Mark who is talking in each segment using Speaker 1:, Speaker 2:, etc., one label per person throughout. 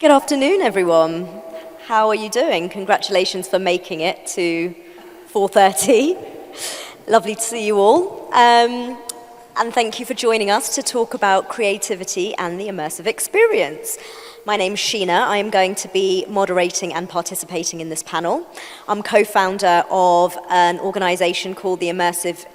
Speaker 1: Good afternoon, everyone. How are you doing? Congratulations for making it to 4:30. Lovely to see you all. And thank you for joining us to talk about creativity and the immersive experience. My name's Sheena. I am going to be moderating and participating in this panel. I'm co-founder of an organization called the Immersive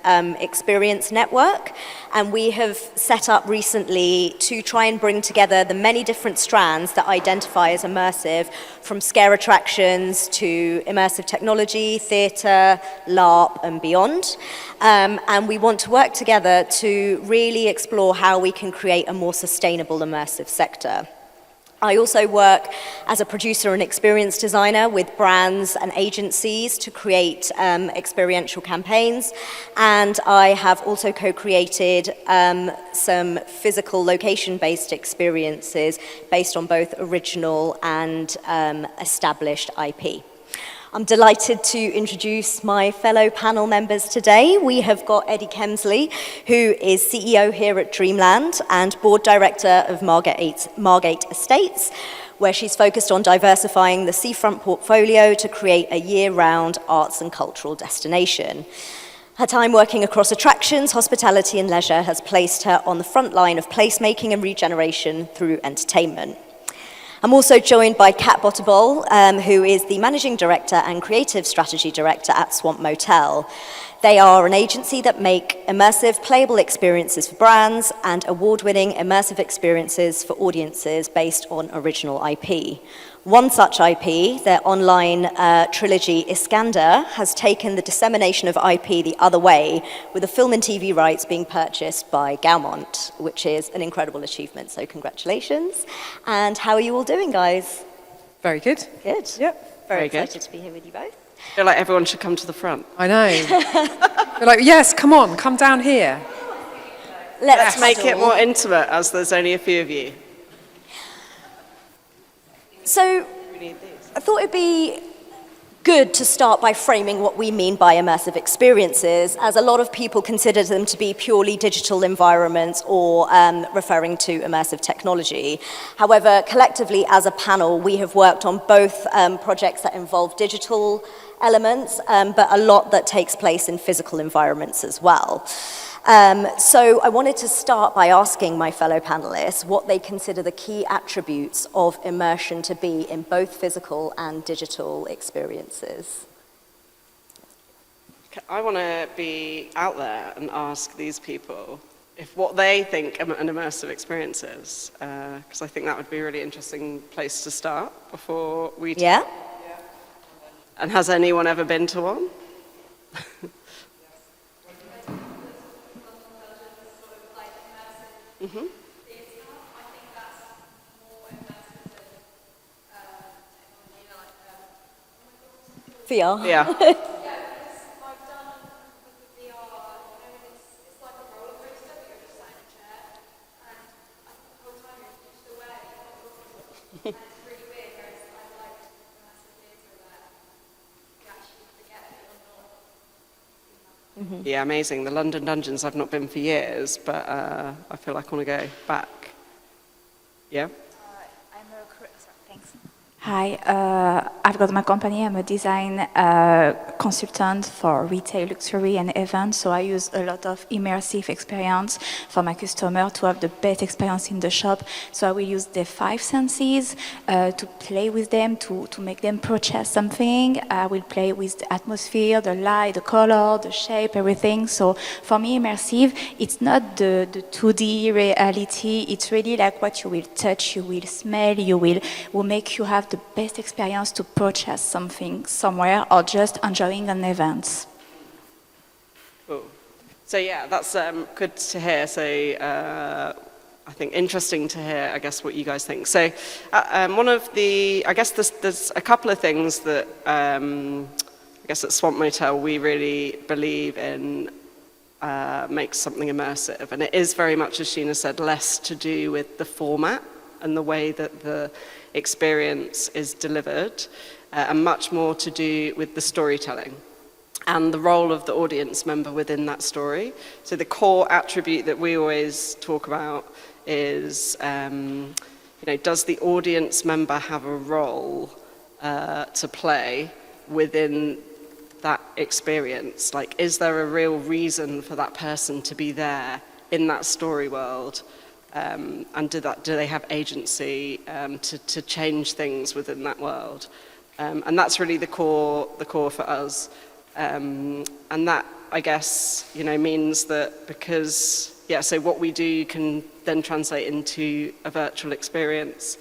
Speaker 1: Experience Network, and we have set up recently to try and bring together the many different strands that identify as immersive, from scare attractions to immersive technology, theatre, LARP, and beyond. And we want to work together to really explore how we can create a more sustainable immersive sector. I also work as a producer and experience designer with brands and agencies to create experiential campaigns, and I have also co-created some physical location-based experiences based on both original and established IP. I'm delighted to introduce my fellow panel members today. We have got Eddie Kemsley, who is CEO here at Dreamland and board director of Margate Estates, where she's focused on diversifying the seafront portfolio to create a year-round arts and cultural destination. Her time working across attractions, hospitality, and leisure has placed her on the front line of placemaking and regeneration through entertainment. I'm also joined by Botibol, who is the Managing Director and Creative Strategy Director at Swamp Motel. They are an agency that make immersive, playable experiences for brands and award-winning immersive experiences for audiences based on original IP. One such IP, their online trilogy Iskander, has taken the dissemination of IP the other way, with the film and TV rights being purchased by Gaumont, which is an incredible achievement, so congratulations. And how are you all doing, guys?
Speaker 2: Very good.
Speaker 1: Good.
Speaker 2: Yep.
Speaker 1: Very excited to be here with you both.
Speaker 3: I feel like everyone should come to the front.
Speaker 2: I know. They're like, yes, come on, come down here.
Speaker 3: Let's make it more intimate, as there's only a few of you.
Speaker 1: So, I thought it'd be good to start by framing what we mean by immersive experiences, as a lot of people consider them to be purely digital environments or referring to immersive technology. However, collectively as a panel, we have worked on both projects that involve digital elements, but a lot that takes place in physical environments as well. So I wanted to start by asking my fellow panelists what they consider the key attributes of immersion to be in both physical and digital experiences.
Speaker 3: I want to be out there and ask these people if what they think an immersive experience is, because I think that would be a really interesting place to start before we talk.
Speaker 1: Yeah?
Speaker 3: And has anyone ever been to one? Mm-hmm.
Speaker 4: I think that's more immersive than technology,
Speaker 1: VR?
Speaker 3: Yeah.
Speaker 4: because I've done with the VR, it's like a roller coaster, but you're just sat in a chair, and I think the whole time you're pushed away, and it's really weird, whereas I like immersive theatre where you actually forget that you're not.
Speaker 1: Mm-hmm.
Speaker 3: Yeah, amazing. The London Dungeons, I've not been for years, but I feel like I want to go back. Yeah?
Speaker 5: Thanks. Hi, I've got my company. I'm a design consultant for retail, luxury, and events. So I use a lot of immersive experience for my customer to have the best experience in the shop. So I will use the 5 senses to play with them, to make them purchase something. I will play with the atmosphere, the light, the color, the shape, everything. So for me, immersive, it's not the 2D reality. It's really like what you will touch, you will smell, will make you have the best experience to purchase something somewhere or just enjoying an event.
Speaker 3: Cool. So yeah, that's good to hear. So I think interesting to hear, I guess, what you guys think. So one of the, I guess there's a couple of things that I guess at Swamp Motel we really believe in makes something immersive. And it is very much, as Sheena said, less to do with the format and the way that the experience is delivered, and much more to do with the storytelling and the role of the audience member within that story. So the core attribute that we always talk about is does the audience member have a role to play within that experience? Like, is there a real reason for that person to be there in that story world? And do they have agency to change things within that world? And that's really the core for us. And that, I guess, means that because, so what we do can then translate into a virtual experience,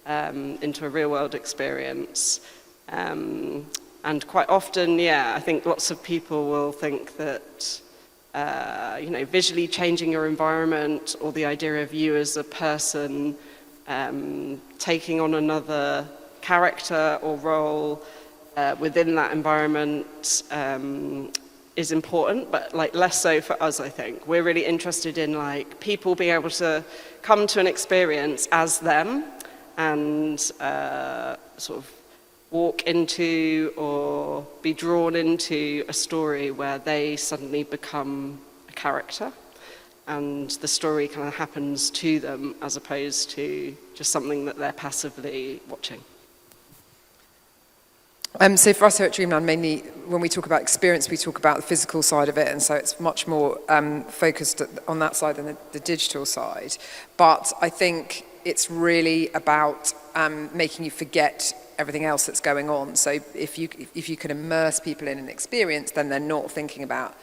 Speaker 3: into a real world experience. And quite often, I think lots of people will think that, visually changing your environment, or the idea of you as a person taking on another character or role within that environment is important, but less so for us, I think. We're really interested in people being able to come to an experience as them and sort of walk into or be drawn into a story where they suddenly become a character and the story kind of happens to them as opposed to just something that they're passively watching.
Speaker 2: So for us here at Dreamland, mainly when we talk about experience, we talk about the physical side of it, and so it's much more focused on that side than the digital side. But I think it's really about making you forget everything else that's going on. So if you can immerse people in an experience, then they're not thinking about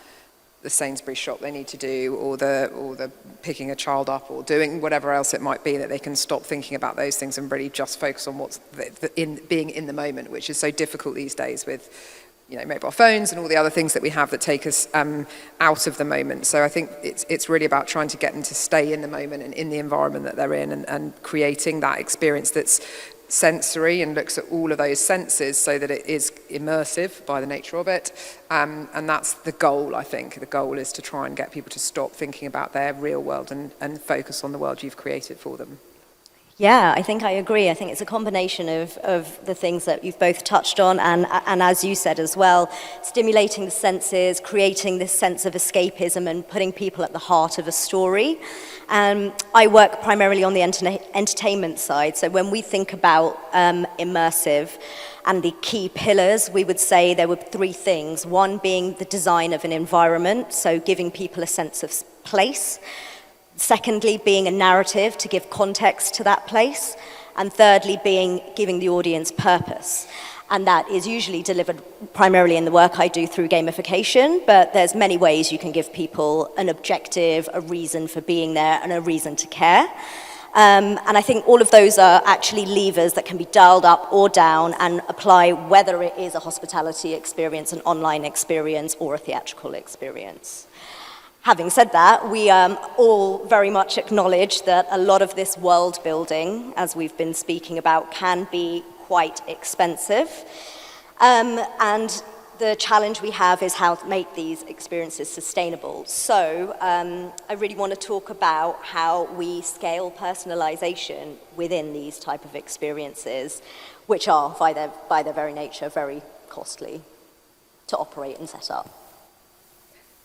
Speaker 2: the Sainsbury's shop they need to do, or the picking a child up, or doing whatever else it might be, that they can stop thinking about those things and really just focus on what's being in the moment, which is so difficult these days with mobile phones and all the other things that we have that take us out of the moment. So I think it's really about trying to get them to stay in the moment and in the environment that they're in, and creating that experience that's sensory and looks at all of those senses so that it is immersive by the nature of it. And that's the goal, I think. The goal is to try and get people to stop thinking about their real world and focus on the world you've created for them.
Speaker 1: Yeah, I think I agree. I think it's a combination of the things that you've both touched on, and as you said as well, stimulating the senses, creating this sense of escapism and putting people at the heart of a story. I work primarily on the entertainment side, so when we think about immersive and the key pillars, we would say there were three things. One being the design of an environment, so giving people a sense of place. Secondly, being a narrative to give context to that place. And thirdly, giving the audience purpose. And that is usually delivered primarily in the work I do through gamification, but there's many ways you can give people an objective, a reason for being there, and a reason to care. And I think all of those are actually levers that can be dialed up or down and apply whether it is a hospitality experience, an online experience, or a theatrical experience. Having said that, we all very much acknowledge that a lot of this world building, as we've been speaking about, can be quite expensive. And the challenge we have is how to make these experiences sustainable. So I really want to talk about how we scale personalization within these type of experiences, which are, by their very nature, very costly to operate and set up.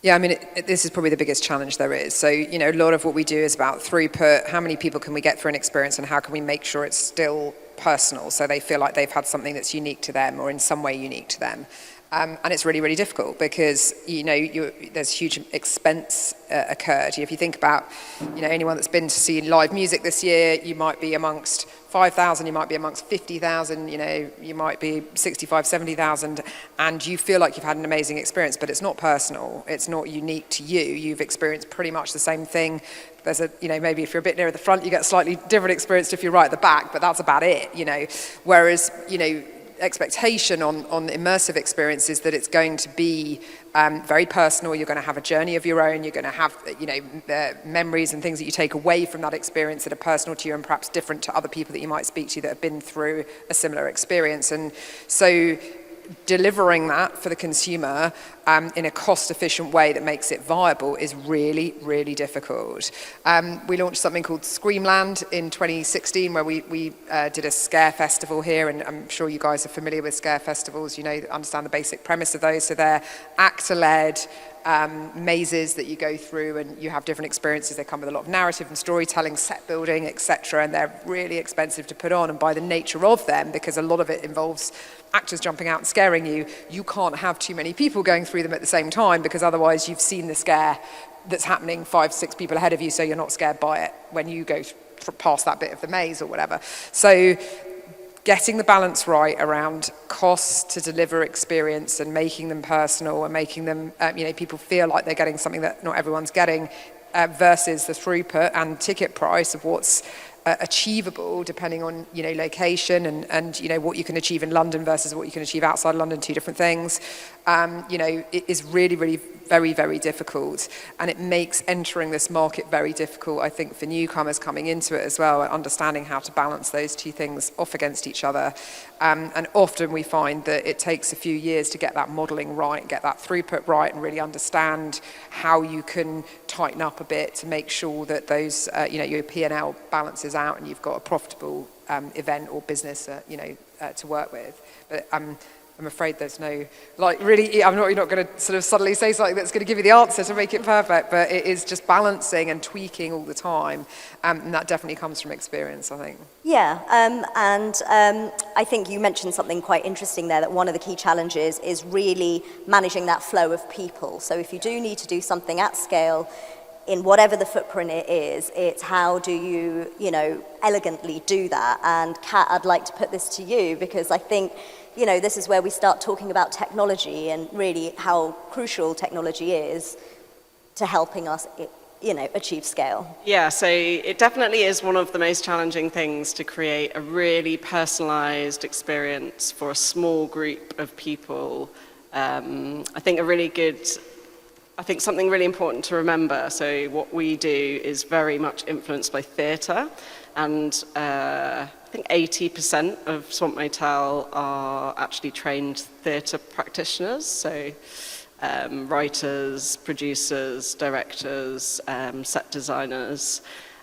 Speaker 2: Yeah, I mean, this is probably the biggest challenge there is. So, a lot of what we do is about throughput. How many people can we get through an experience, and how can we make sure it's still personal, so they feel like they've had something that's unique to them or in some way unique to them. And it's really, really difficult because, there's huge expense occurred. If you think about, anyone that's been to see live music this year, you might be amongst 5,000, you might be amongst 50,000, you might be 65, 70,000, and you feel like you've had an amazing experience, but it's not personal, it's not unique to you. You've experienced pretty much the same thing. There's maybe if you're a bit nearer the front, you get a slightly different experience to if you're right at the back, but that's about it, Whereas, expectation on immersive experience is that it's going to be very personal. You're going to have a journey of your own. You're going to have memories and things that you take away from that experience that are personal to you and perhaps different to other people that you might speak to that have been through a similar experience. And so delivering that for the consumer in a cost-efficient way that makes it viable is really, really difficult. We launched something called Dreamland in 2016, where we did a scare festival here, and I'm sure you guys are familiar with scare festivals. Understand the basic premise of those. So they're actor-led, mazes that you go through and you have different experiences. They come with a lot of narrative and storytelling, set building, etc. And they're really expensive to put on. And by the nature of them, because a lot of it involves actors jumping out and scaring you, you can't have too many people going through them at the same time, because otherwise you've seen the scare that's happening 5-6 people ahead of you, so you're not scared by it when you go past that bit of the maze or whatever. So getting the balance right around cost to deliver experience and making them personal and making them, people feel like they're getting something that not everyone's getting, versus the throughput and ticket price of what's achievable depending on location and what you can achieve in London versus what you can achieve outside London, two different things. It is really, really very, very difficult, and it makes entering this market very difficult, I think, for newcomers coming into it as well, and understanding how to balance those two things off against each other. And often we find that it takes a few years to get that modelling right, get that throughput right, and really understand how you can tighten up a bit to make sure that those, your P&L balances out and you've got a profitable event or business, to work with. But I'm afraid there's no, you're not going to sort of suddenly say something that's going to give you the answer to make it perfect, but it is just balancing and tweaking all the time, and that definitely comes from experience, I think.
Speaker 1: Yeah, I think you mentioned something quite interesting there, that one of the key challenges is really managing that flow of people. So if you do need to do something at scale, in whatever the footprint it is, it's how do you, elegantly do that. And Kat, I'd like to put this to you, because I think, this is where we start talking about technology and really how crucial technology is to helping us, achieve scale.
Speaker 3: Yeah, so it definitely is one of the most challenging things to create a really personalized experience for a small group of people. I think something really important to remember, so what we do is very much influenced by theatre, and I think 80% of Swamp Motel are actually trained theatre practitioners, so writers, producers, directors, set designers.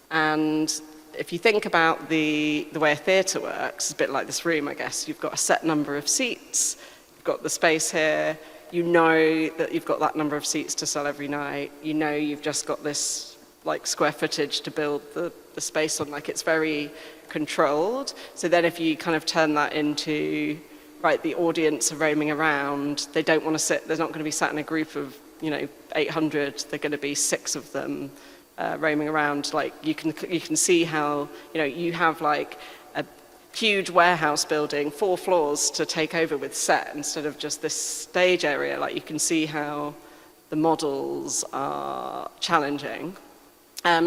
Speaker 3: And if you think about the way a theatre works, it's a bit like this room, I guess. You've got a set number of seats, you've got the space here, you know that you've got that number of seats to sell every night, you've just got this square footage to build the space on, it's very controlled. So then if you kind of turn that into, the audience are roaming around, they don't want to sit, they're not going to be sat in a group of, 800, they're going to be 6 of them roaming around. You can see how, you have a huge warehouse building, 4 floors to take over with set instead of just this stage area. You can see how the models are challenging.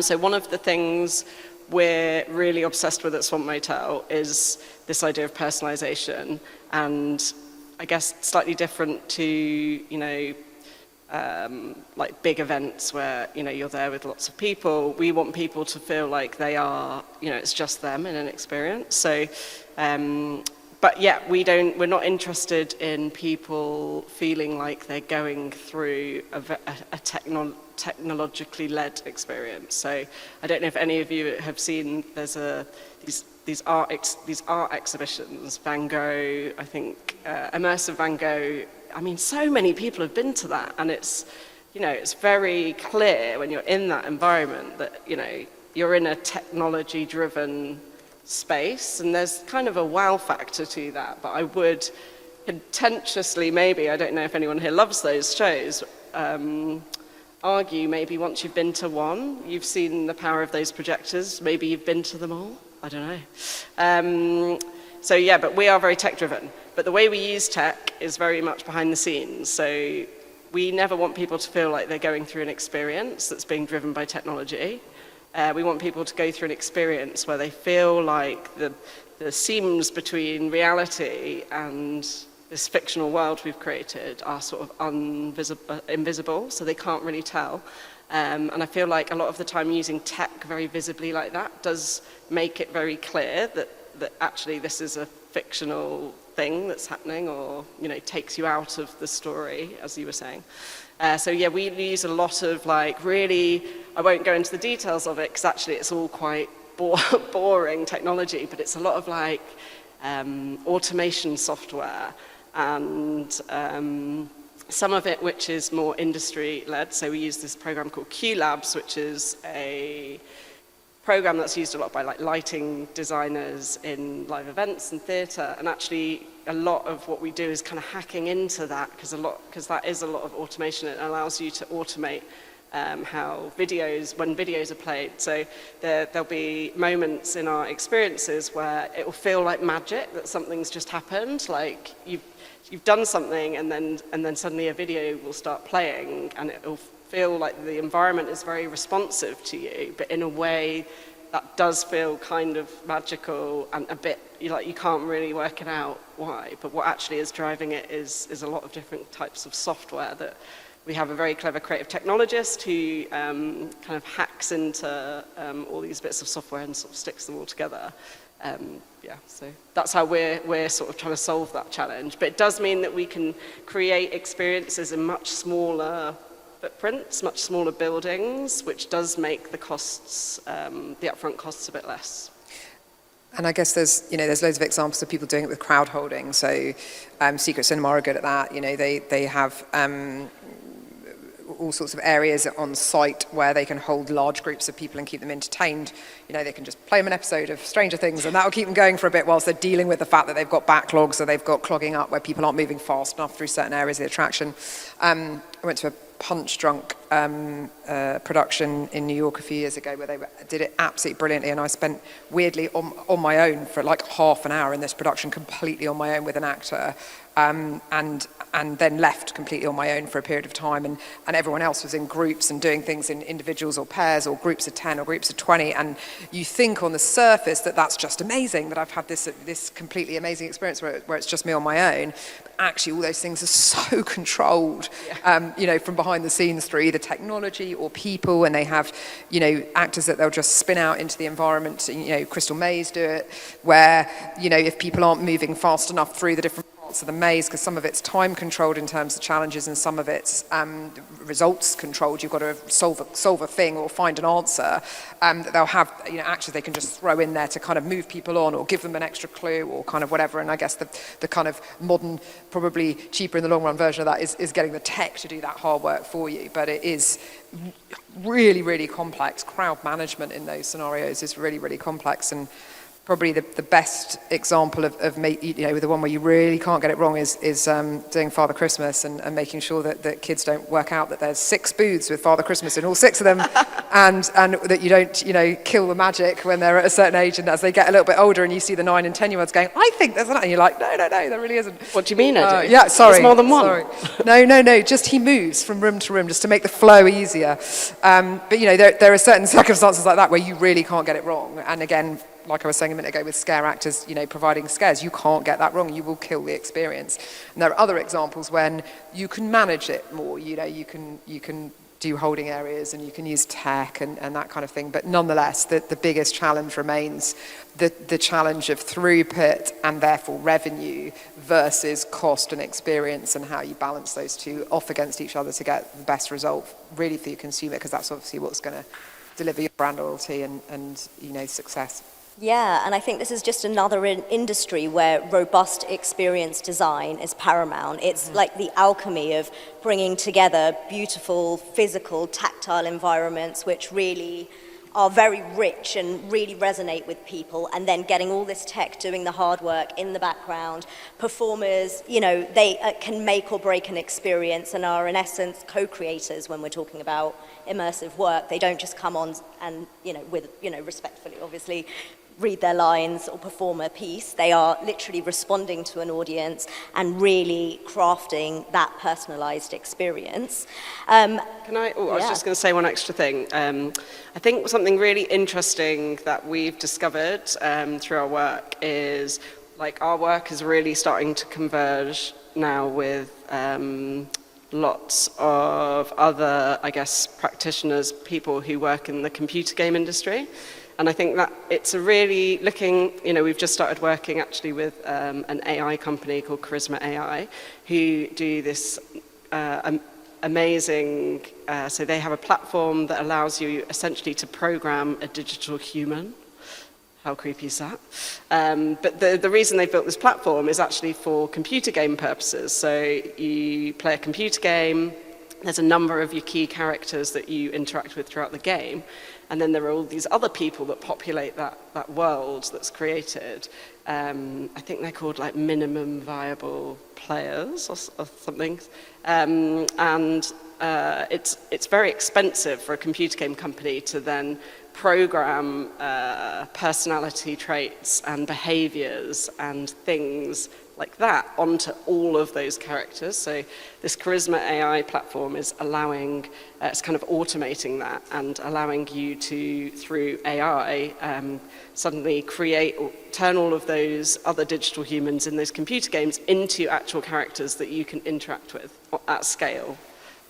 Speaker 3: So one of the things we're really obsessed with at Swamp Motel is this idea of personalization, and I guess slightly different to, big events where, you're there with lots of people. We want people to feel like they are, it's just them in an experience. So, but yeah, we're not interested in people feeling like they're going through a technologically led experience. So I don't know if any of you have seen, there's these art exhibitions, Van Gogh, I think, Immersive Van Gogh. I mean, so many people have been to that, and it's very clear when you're in that environment that, you're in a technology-driven space, and there's kind of a wow factor to that. But I would contentiously, maybe, I don't know if anyone here loves those shows, argue maybe once you've been to one, you've seen the power of those projectors, maybe you've been to them all, I don't know. So yeah, but we are very tech-driven. But the way we use tech is very much behind the scenes. So we never want people to feel like they're going through an experience that's being driven by technology. We want people to go through an experience where they feel like the seams between reality and this fictional world we've created are sort of invisible, so they can't really tell. And I feel like a lot of the time using tech very visibly like that does make it very clear that actually this is a fictional thing that's happening, or takes you out of the story, as you were saying. So yeah, we use a lot of really, I won't go into the details of it because actually it's all quite boring technology, but it's a lot of automation software and some of it which is more industry-led. So we use this program called Q Labs, which is a program that's used a lot by like lighting designers in live events and theatre, and actually a lot of what we do is kind of hacking into that, because that is a lot of automation. It allows you to automate how when videos are played. So there'll be moments in our experiences where it will feel like magic, that something's just happened, like you've done something, and then suddenly a video will start playing, and it will feel like the environment is very responsive to you, but in a way that does feel kind of magical and a bit like you can't really work it out why. But what actually is driving it is a lot of different types of software that we have a very clever creative technologist who kind of hacks into all these bits of software and sort of sticks them all together. So that's how we're sort of trying to solve that challenge. But it does mean that we can create experiences in much smaller footprints, much smaller buildings, which does make the costs, the upfront costs, a bit less.
Speaker 2: And I guess there's loads of examples of people doing it with crowd holding. So Secret Cinema are good at that. They have all sorts of areas on site where they can hold large groups of people and keep them entertained. They can just play them an episode of Stranger Things and that'll keep them going for a bit whilst they're dealing with the fact that they've got backlogs or they've got clogging up where people aren't moving fast enough through certain areas of the attraction. I went to a Punch Drunk production in New York a few years ago where they did it absolutely brilliantly, and I spent weirdly on my own for like half an hour in this production, completely on my own with an actor, and then left completely on my own for a period of time, and everyone else was in groups and doing things in individuals or pairs or groups of 10 or groups of 20, and you think on the surface that that's just amazing, that I've had this completely amazing experience where it's just me on my own. But actually all those things are so controlled, from behind the scenes through either technology or people, and they have actors that they'll just spin out into the environment. Crystal Maze do it, where if people aren't moving fast enough through the different parts of the maze, because some of it's time controlled in terms of challenges and some of it's results controlled, you've got to solve a thing or find an answer, they'll have actors they can just throw in there to kind of move people on or give them an extra clue or kind of whatever. And I guess the kind of modern, probably cheaper in the long run version of that is getting the tech to do that hard work for you. But it is really, really complex. Crowd management in those scenarios is really, really complex, and probably the best example of the one where you really can't get it wrong is doing Father Christmas and making sure that kids don't work out that there's 6 booths with Father Christmas in all 6 of them, and that you don't kill the magic when they're at a certain age, and as they get a little bit older and you see the 9 and 10-year-olds going, I think there's that, and you're like, no, there really isn't.
Speaker 3: What do you mean I do?
Speaker 2: Yeah, sorry.
Speaker 3: There's more than one.
Speaker 2: Sorry. No, just he moves from room to room just to make the flow easier. But there are certain circumstances like that where you really can't get it wrong, and again, like I was saying a minute ago with scare actors, providing scares, you can't get that wrong. You will kill the experience. And there are other examples when you can manage it more. You can do holding areas and you can use tech and that kind of thing. But nonetheless, the biggest challenge remains the challenge of throughput and therefore revenue versus cost and experience, and how you balance those two off against each other to get the best result really for your consumer, because that's obviously what's going to deliver your brand loyalty and success.
Speaker 1: Yeah, and I think this is just another industry where robust experience design is paramount. It's like the alchemy of bringing together beautiful, physical, tactile environments which really are very rich and really resonate with people, and then getting all this tech doing the hard work in the background. Performers, they can make or break an experience and are in essence co-creators when we're talking about immersive work. They don't just come on and, respectfully, obviously, read their lines or perform a piece. They are literally responding to an audience and really crafting that personalized experience.
Speaker 3: I was just going to say one extra thing. I think something really interesting that we've discovered through our work is our work is really starting to converge now with lots of other, practitioners, people who work in the computer game industry. And I think that it's really we've just started working actually with an AI company called Charisma AI, who do this amazing, so they have a platform that allows you essentially to program a digital human. how creepy is that? But the reason they built this platform is actually for computer game purposes. So you play a computer game, there's a number of your key characters that you interact with throughout the game, and then there are all these other people that populate that world that's created. I think they're called like minimum viable players or something. It's very expensive for a computer game company to then program personality traits and behaviors and things like that onto all of those characters. So this Charisma AI platform is allowing, it's kind of automating that and allowing you to, through AI, suddenly create or turn all of those other digital humans in those computer games into actual characters that you can interact with at scale,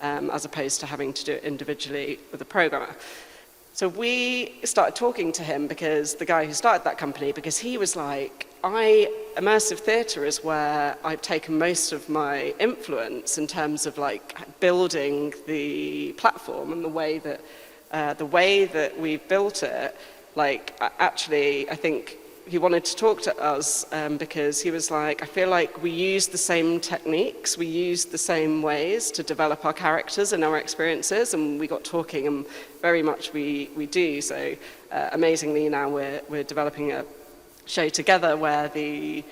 Speaker 3: as opposed to having to do it individually with a programmer. So we started talking to him, because the guy who started that company, because he was like, immersive theatre is where I've taken most of my influence in terms of like building the platform, and the way that we've built it. Like, actually, I think he wanted to talk to us because he was like, I feel like we use the same techniques, we use the same ways to develop our characters and our experiences, and we got talking, and very much we do. So amazingly now we're developing a show together where the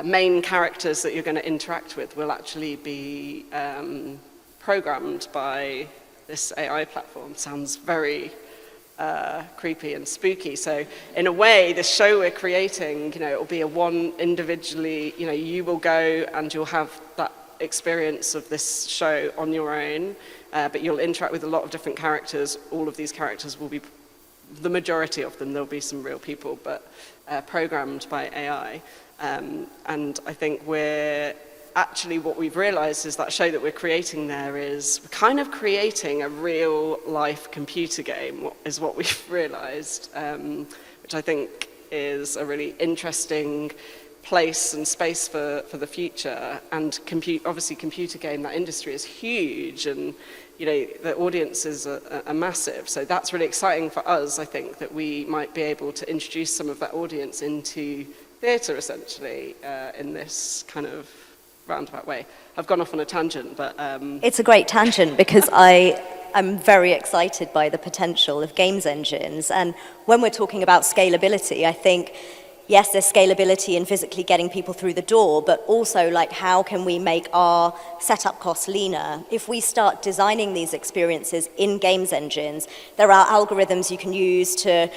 Speaker 3: main characters that you're going to interact with will actually be programmed by this AI platform. Sounds very creepy and spooky. So in a way, the show we're creating, it will be a one individually, you will go and you'll have that experience of this show on your own, but you'll interact with a lot of different characters. All of these characters will be, the majority of them, there'll be some real people, but programmed by AI. And I think what we've realized is that show that we're creating there is we're kind of creating a real life computer game, is what we've realized, which I think is a really interesting place and space for the future. And obviously computer game, that industry is huge, and the audiences are massive. So that's really exciting for us, I think, that we might be able to introduce some of that audience into theatre, essentially, in this kind of roundabout way. I've gone off on a tangent, but...
Speaker 1: It's a great tangent, because I'm very excited by the potential of games engines. And when we're talking about scalability, I think, yes, there's scalability in physically getting people through the door, but also, like, how can we make our setup costs leaner? If we start designing these experiences in games engines, there are algorithms you can use to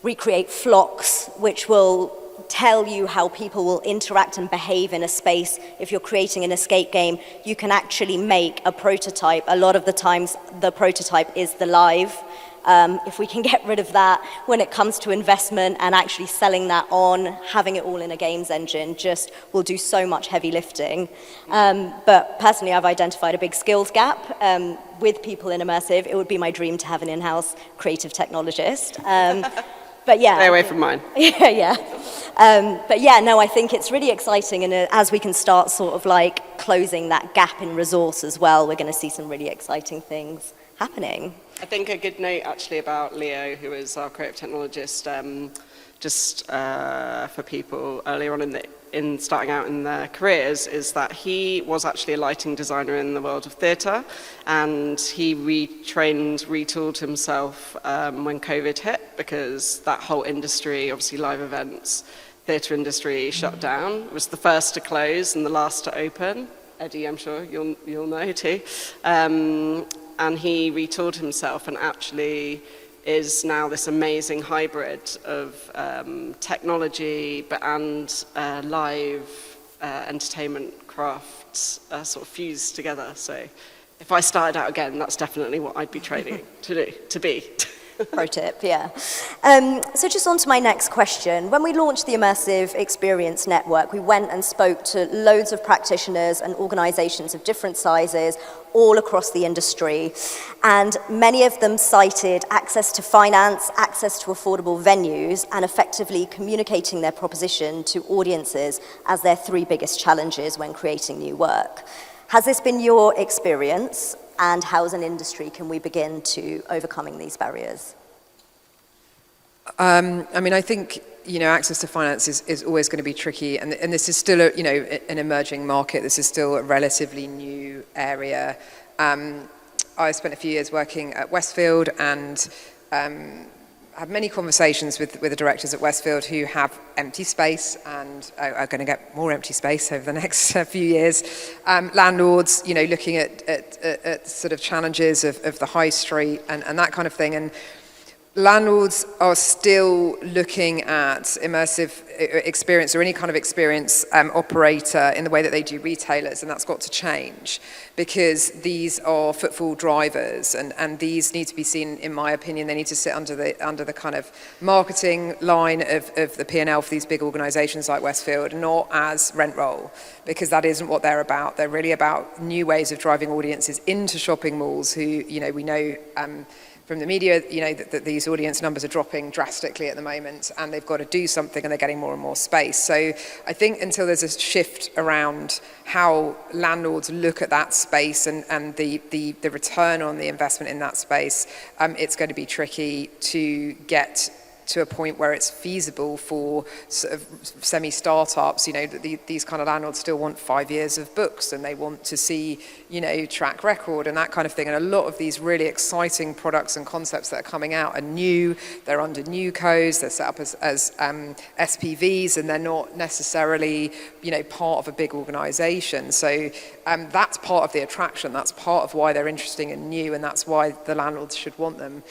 Speaker 1: recreate flocks, which will tell you how people will interact and behave in a space. If you're creating an escape game, you can actually make a prototype. A lot of the times, the prototype is the live. If we can get rid of that when it comes to investment and actually selling that on, having it all in a games engine just will do so much heavy lifting. But personally, I've identified a big skills gap with people in immersive. It would be my dream to have an in-house creative technologist. But yeah.
Speaker 3: Stay away from mine.
Speaker 1: Yeah. But yeah, no, I think it's really exciting. And as we can start sort of like closing that gap in resource as well, we're going to see some really exciting things happening.
Speaker 3: I think a good note actually about Leo, who is our creative technologist, just for people earlier on in starting out in their careers, is that he was actually a lighting designer in the world of theatre, and he retooled himself when COVID hit, because that whole industry, obviously live events, theatre industry, shut down. It was the first to close and the last to open. Eddie, I'm sure you'll know too. And he retooled himself and actually is now this amazing hybrid of technology and live entertainment crafts sort of fused together. So if I started out again, that's definitely what I'd be training to be.
Speaker 1: Pro tip, yeah. So just on to my next question. When we launched the Immersive Experience Network, we went and spoke to loads of practitioners and organizations of different sizes all across the industry. And many of them cited access to finance, access to affordable venues, and effectively communicating their proposition to audiences as their three biggest challenges when creating new work. Has this been your experience? And how as an industry can we begin to overcoming these barriers?
Speaker 2: I mean, I think, access to finance is always going to be tricky, and this is still an emerging market. This is still a relatively new area. I spent a few years working at Westfield and had many conversations with the directors at Westfield who have empty space and are going to get more empty space over the next few years. Landlords, looking at sort of challenges of the high street and that kind of thing. And landlords are still looking at immersive experience or any kind of experience operator in the way that they do retailers, and that's got to change because these are footfall drivers, and these need to be seen, in my opinion, they need to sit under the kind of marketing line of the P&L for these big organisations like Westfield, not as rent roll, because that isn't what they're about. They're really about new ways of driving audiences into shopping malls who, we know from the media, that these audience numbers are dropping drastically at the moment, and they've got to do something, and they're getting more and more space. So I think until there's a shift around how landlords look at that space and the return on the investment in that space, it's going to be tricky to get to a point where it's feasible for sort of semi-startups. These kind of landlords still want 5 years of books, and they want to see, track record and that kind of thing. And a lot of these really exciting products and concepts that are coming out are new. They're under new codes. They're set up as SPVs, and they're not necessarily, part of a big organisation. So that's part of the attraction. That's part of why they're interesting and new, and that's why the landlords should want them.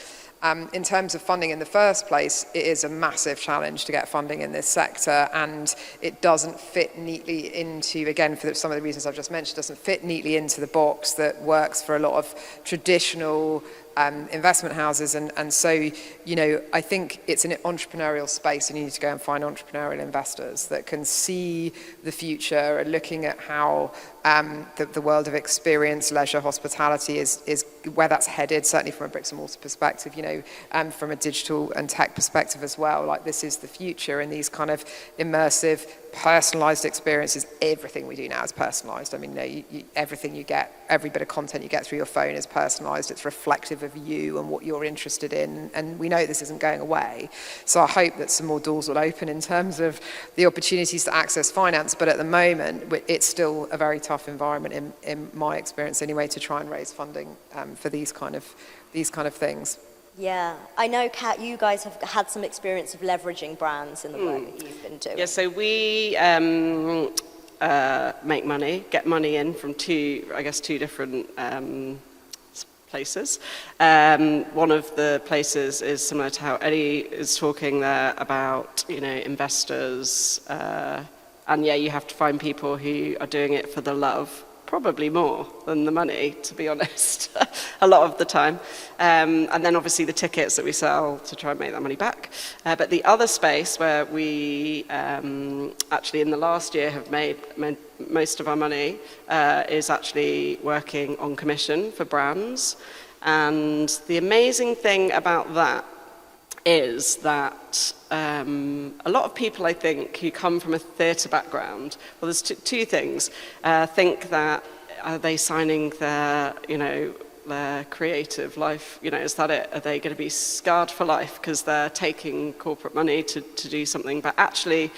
Speaker 2: In terms of funding in the first place, it is a massive challenge to get funding in this sector, and it doesn't fit neatly into, again, for some of the reasons I've just mentioned, doesn't fit neatly into the box that works for a lot of traditional investment houses. And so, I think it's an entrepreneurial space, and you need to go and find entrepreneurial investors that can see the future and looking at how the world of experience, leisure, hospitality is where that's headed, certainly from a bricks and mortar perspective, from a digital and tech perspective as well. Like, this is the future, and these kind of immersive, personalized experiences. Everything we do now is personalized. I mean, everything you get, every bit of content you get through your phone is personalized. It's reflective of you and what you're interested in, and we know this isn't going away. So I hope that some more doors will open in terms of the opportunities to access finance, but at the moment it's still a very tough environment, in my experience anyway, to try and raise funding for these kind of things.
Speaker 1: Yeah, I know, Kat, you guys have had some experience of leveraging brands in the work that you've been doing.
Speaker 3: Yeah, so we make money, get money in from two different places. One of the places is similar to how Eddie is talking there about, investors, and you have to find people who are doing it for the love. Probably more than the money, to be honest, a lot of the time. And then obviously the tickets that we sell to try and make that money back. But the other space where we actually in the last year have made most of our money is actually working on commission for brands. And the amazing thing about that is that a lot of people, I think, who come from a theatre background, well, there's two things. Think that, are they signing their creative life? Is that it? Are they going to be scarred for life because they're taking corporate money to do something? But actually,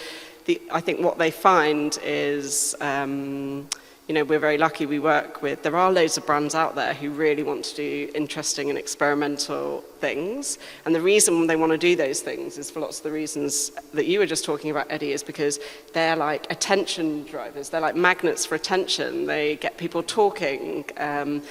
Speaker 3: I think what they find is, we're very lucky there are loads of brands out there who really want to do interesting and experimental things. And the reason they want to do those things is for lots of the reasons that you were just talking about, Eddie, is because they're like attention drivers. They're like magnets for attention. They get people talking. An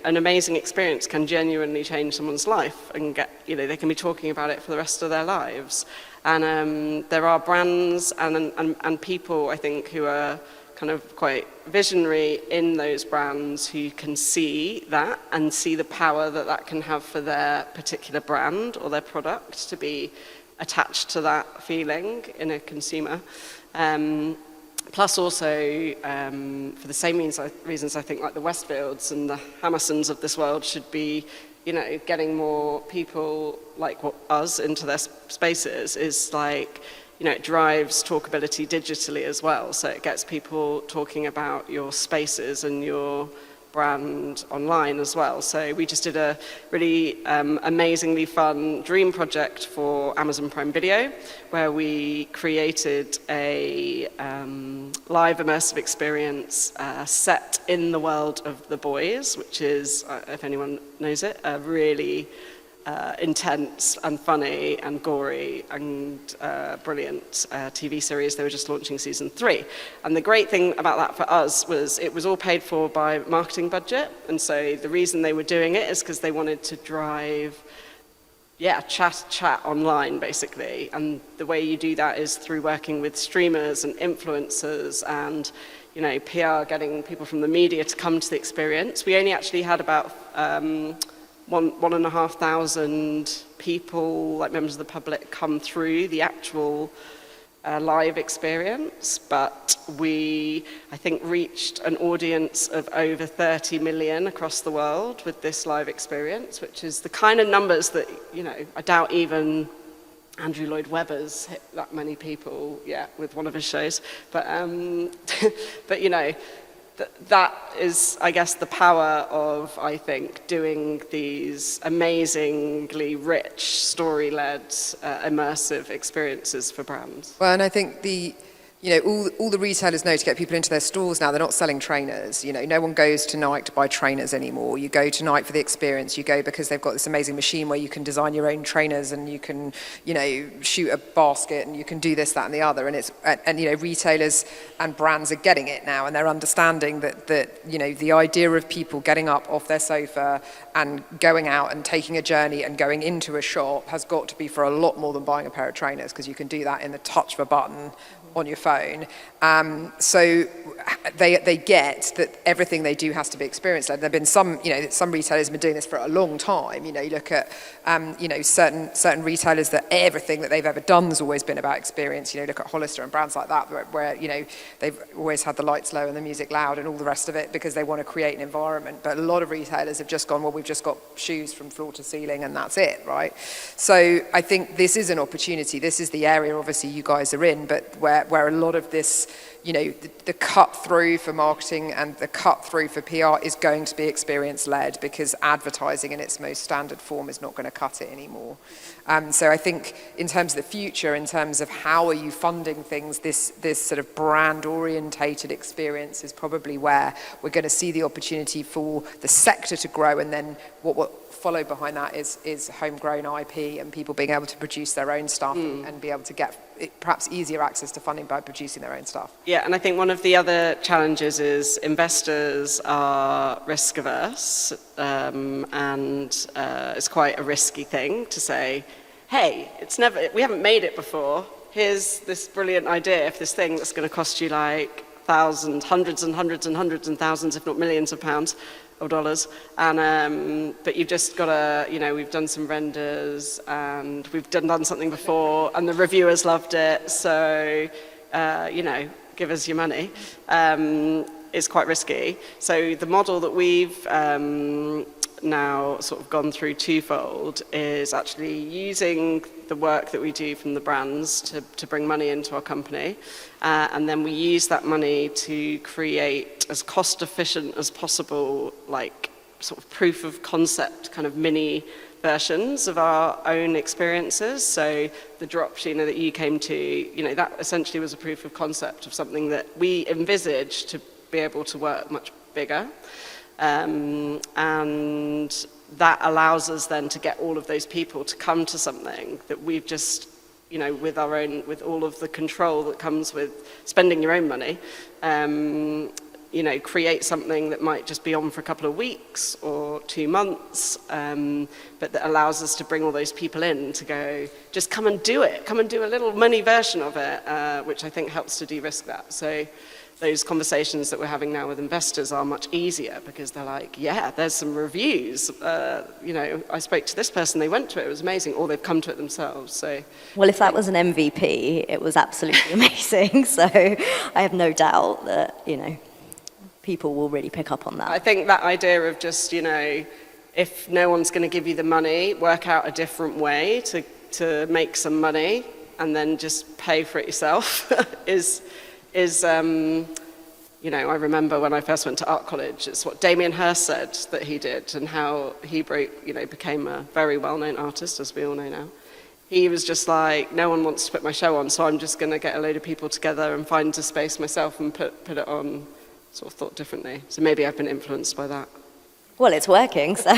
Speaker 3: amazing experience can genuinely change someone's life and they can be talking about it for the rest of their lives. And there are brands and people, I think, who are kind of quite visionary in those brands who can see that and see the power that can have for their particular brand or their product to be attached to that feeling in a consumer. Plus also, for the same reasons I think like the Westfields and the Hammersons of this world should be, getting more people like us into their spaces is like, it drives talkability digitally as well. So it gets people talking about your spaces and your brand online as well. So we just did a really amazingly fun dream project for Amazon Prime Video, where we created a live immersive experience set in the world of The Boys, which is, if anyone knows it, a really intense and funny and gory and brilliant TV series. They were just launching season 3. And the great thing about that for us was it was all paid for by marketing budget. And so the reason they were doing it is because they wanted to drive chat online, basically. And the way you do that is through working with streamers and influencers and, you know, PR, getting people from the media to come to the experience. We only actually had about 1,500 people, like members of the public, come through the actual live experience, but we, I think, reached an audience of over 30 million across the world with this live experience, which is the kind of numbers that, you know, I doubt even Andrew Lloyd Webber's hit that many people, with one of his shows. But, but you know, that is, I guess, the power of, I think, doing these amazingly rich, story-led, immersive experiences for brands.
Speaker 2: Well, and I think all the retailers know to get people into their stores now, they're not selling trainers. You know, no one goes to Nike to buy trainers anymore. You go to Nike for the experience. You go because they've got this amazing machine where you can design your own trainers and you can, you know, shoot a basket and you can do this, that, and the other. And you know, retailers and brands are getting it now, and they're understanding that you know, the idea of people getting up off their sofa and going out and taking a journey and going into a shop has got to be for a lot more than buying a pair of trainers, because you can do that in the touch of a button on your phone. So they get that everything they do has to be experience led. There have been some retailers have been doing this for a long time. You know, you look at certain retailers that everything that they've ever done has always been about experience. You know, look at Hollister and brands like that, where you know, they've always had the lights low and the music loud and all the rest of it because they want to create an environment. But a lot of retailers have just gone, well, we've just got shoes from floor to ceiling and that's it, right? So I think this is an opportunity. This is the area, obviously, you guys are in, but where a lot of this, you know, the cut through for marketing and the cut through for PR is going to be experience led, because advertising in its most standard form is not going to cut it anymore. So I think in terms of the future, in terms of how are you funding things, this sort of brand orientated experience is probably where we're going to see the opportunity for the sector to grow, and then what will follow behind that is homegrown IP and people being able to produce their own stuff and be able to get perhaps easier access to funding by producing their own stuff.
Speaker 3: Yeah, and I think one of the other challenges is investors are risk averse, and it's quite a risky thing to say, hey, we haven't made it before, here's this brilliant idea for this thing that's going to cost you like thousands, hundreds and hundreds and hundreds and thousands, if not millions of pounds or dollars, and but you've just got to, you know, we've done some renders and we've done something before and the reviewers loved it, so you know, give us your money. It's quite risky. So the model that we've now sort of gone through twofold is actually using the work that we do from the brands to bring money into our company, and then we use that money to create as cost efficient as possible, like sort of proof of concept kind of mini versions of our own experiences. So the drop, Sheena, that you came to, you know, that essentially was a proof of concept of something that we envisaged to be able to work much bigger. And that allows us then to get all of those people to come to something that we've just, you know, with all of the control that comes with spending your own money, you know, create something that might just be on for a couple of weeks or 2 months, but that allows us to bring all those people in to go, just come and do it, come and do a little mini version of it, which I think helps to de-risk that. So those conversations that we're having now with investors are much easier because they're like, yeah, there's some reviews. You know, I spoke to this person, they went to it, it was amazing, or they've come to it themselves. So,
Speaker 1: well, if that was an MVP, it was absolutely amazing. So I have no doubt that, you know, people will really pick up on that.
Speaker 3: I think that idea of just, you know, if no one's going to give you the money, work out a different way to make some money and then just pay for it yourself is you know, I remember when I first went to art college, it's what Damien Hirst said that he did and how he became a very well-known artist, as we all know now. He was just like, no one wants to put my show on, so I'm just going to get a load of people together and find a space myself and put it on, sort of thought differently. So maybe I've been influenced by that.
Speaker 1: Well, it's working, so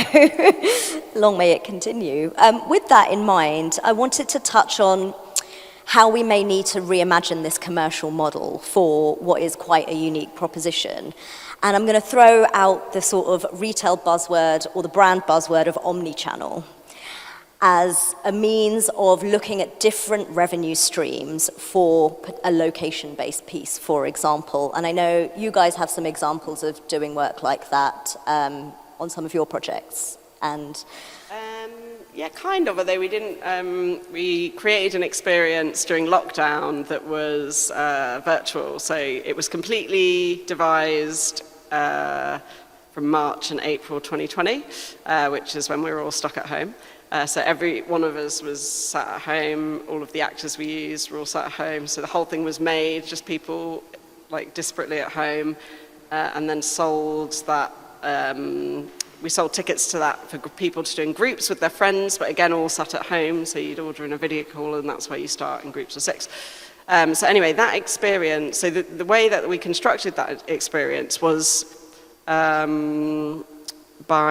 Speaker 1: long may it continue. With that in mind, I wanted to touch on how we may need to reimagine this commercial model for what is quite a unique proposition. And I'm going to throw out the sort of retail buzzword or the brand buzzword of omnichannel as a means of looking at different revenue streams for a location-based piece, for example. And I know you guys have some examples of doing work like that on some of your projects. And
Speaker 3: yeah, kind of, although we didn't, we created an experience during lockdown that was virtual. So it was completely devised from March and April 2020, which is when we were all stuck at home. So every one of us was sat at home, all of the actors we used were all sat at home. So the whole thing was made, just people like disparately at home, and then sold that. We sold tickets to that for people to do in groups with their friends, but again, all sat at home, so you'd order in a video call, and that's where you start in groups of 6. So anyway, that experience, so the way that we constructed that experience was by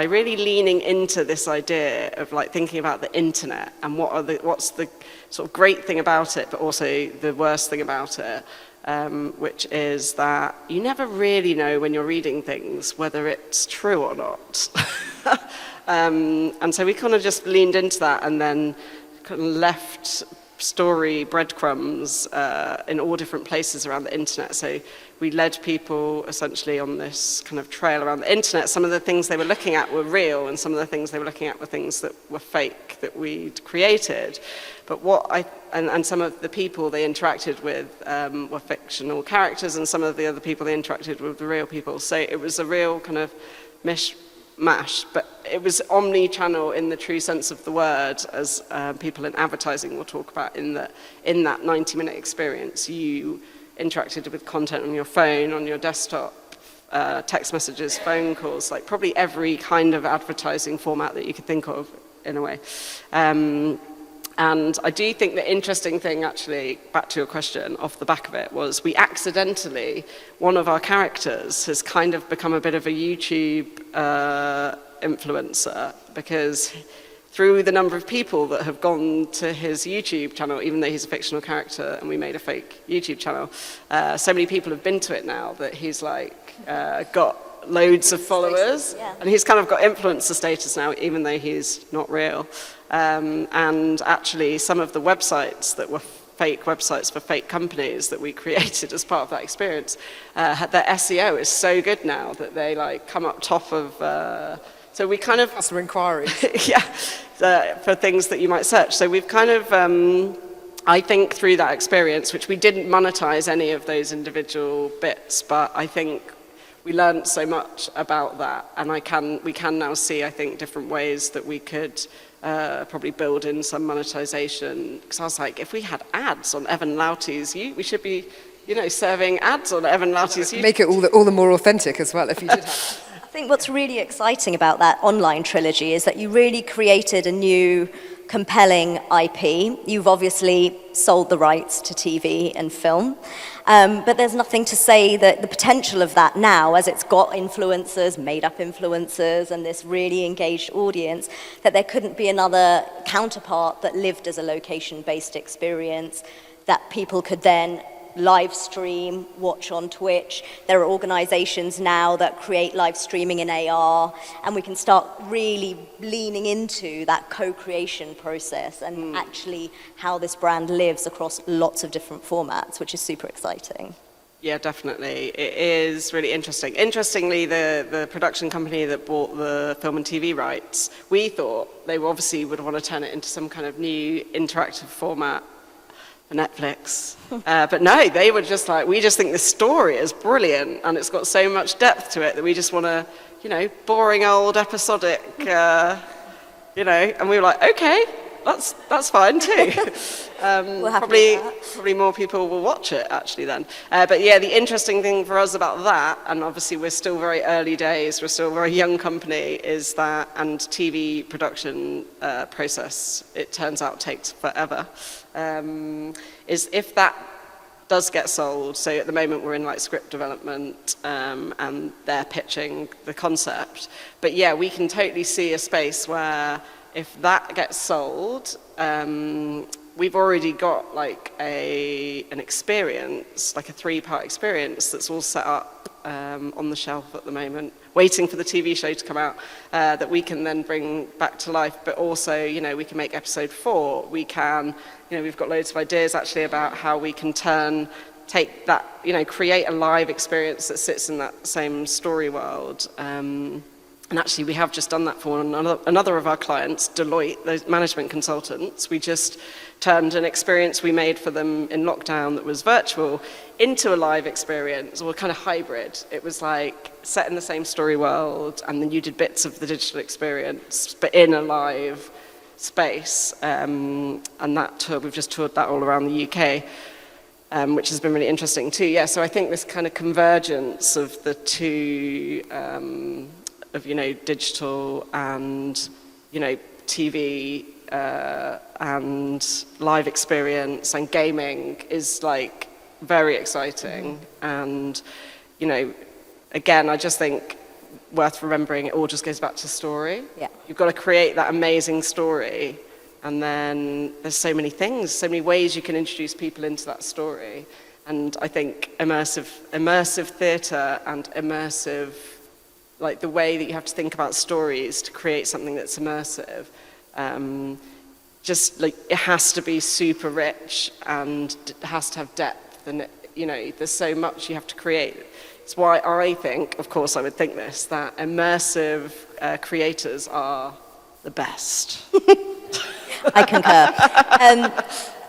Speaker 3: really leaning into this idea of like thinking about the internet and what's the sort of great thing about it, but also the worst thing about it. Which is that you never really know when you're reading things whether it's true or not. And so we kind of just leaned into that and then kind of left story breadcrumbs in all different places around the internet. So we led people essentially on this kind of trail around the internet. Some of the things they were looking at were real, and some of the things they were looking at were things that were fake that we'd created. But and some of the people they interacted with were fictional characters, and some of the other people they interacted with were real people. So it was a real kind of mishmash, but it was omni-channel in the true sense of the word, as people in advertising will talk about. In that 90-minute experience, you interacted with content on your phone, on your desktop, text messages, phone calls, like probably every kind of advertising format that you could think of in a way. And I do think the interesting thing, actually, back to your question, off the back of it, was we accidentally, one of our characters has kind of become a bit of a YouTube influencer, because through the number of people that have gone to his YouTube channel, even though he's a fictional character and we made a fake YouTube channel, so many people have been to it now that he's like got loads of followers, and he's kind of got influencer status now, even though he's not real. And actually, some of the websites that were fake websites for fake companies that we created as part of that experience, their SEO is so good now that they like come up top of. So we kind of
Speaker 2: customer inquiries,
Speaker 3: for things that you might search. So we've kind of. I think through that experience, which we didn't monetize any of those individual bits, but I think we learned so much about that, and we can now see, I think, different ways that we could probably build in some monetization. Because I was like, if we had ads on Evan Louty's, we should be, serving ads on Evan Louty's.
Speaker 2: Make it all the more authentic as well, if you did have.
Speaker 1: I think what's really exciting about that online trilogy is that you really created a new, compelling IP. You've obviously sold the rights to TV and film, but there's nothing to say that the potential of that now, as it's got influencers, made-up influencers, and this really engaged audience, that there couldn't be another counterpart that lived as a location-based experience that people could then live stream, watch on Twitch. There are organizations now that create live streaming in AR, and we can start really leaning into that co-creation process and actually how this brand lives across lots of different formats, which is super exciting.
Speaker 3: Yeah, definitely. It is really interesting. Interestingly, the production company that bought the film and TV rights, we thought they obviously would want to turn it into some kind of new interactive format for Netflix. But no, they were just like, we just think this story is brilliant and it's got so much depth to it that we just want to, boring old episodic, and we were like, okay, that's fine too.
Speaker 1: We're happy with that.
Speaker 3: Probably more people will watch it actually then. But yeah, the interesting thing for us about that, and obviously we're still very early days, we're still a very young company, is that, and TV production process, it turns out takes forever, is if that does get sold, so at the moment we're in like script development and they're pitching the concept, but yeah, we can totally see a space where if that gets sold, we've already got like an experience, like a 3-part experience that's all set up on the shelf at the moment, waiting for the TV show to come out, that we can then bring back to life. But also, you know, we can make episode 4. We can, you know, we've got loads of ideas actually about how we can take that, you know, create a live experience that sits in that same story world. And actually, we have just done that for another of our clients, Deloitte, those management consultants. We just turned an experience we made for them in lockdown that was virtual into a live experience, or kind of hybrid. It was like set in the same story world, and then you did bits of the digital experience, but in a live space. And that tour, we've just toured that all around the UK. Which has been really interesting too. Yeah, so I think this kind of convergence of the two, of, you know, digital and, you know, TV and live experience and gaming is like very exciting. And, you know, again, I just think worth remembering, it all just goes back to story.
Speaker 1: Yeah.
Speaker 3: You've got to create that amazing story. And then there's so many things, so many ways you can introduce people into that story. And I think immersive theatre and immersive, like the way that you have to think about stories to create something that's immersive, just like it has to be super rich and it has to have depth. And, you know, there's so much you have to create. It's why I think, of course I would think this, that immersive creators are the best.
Speaker 1: I concur.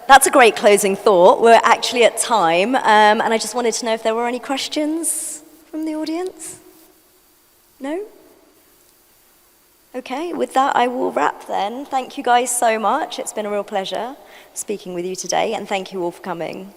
Speaker 1: That's a great closing thought. We're actually at time, and I just wanted to know if there were any questions from the audience? No? Okay, with that I will wrap then. Thank you guys so much. It's been a real pleasure speaking with you today, and thank you all for coming.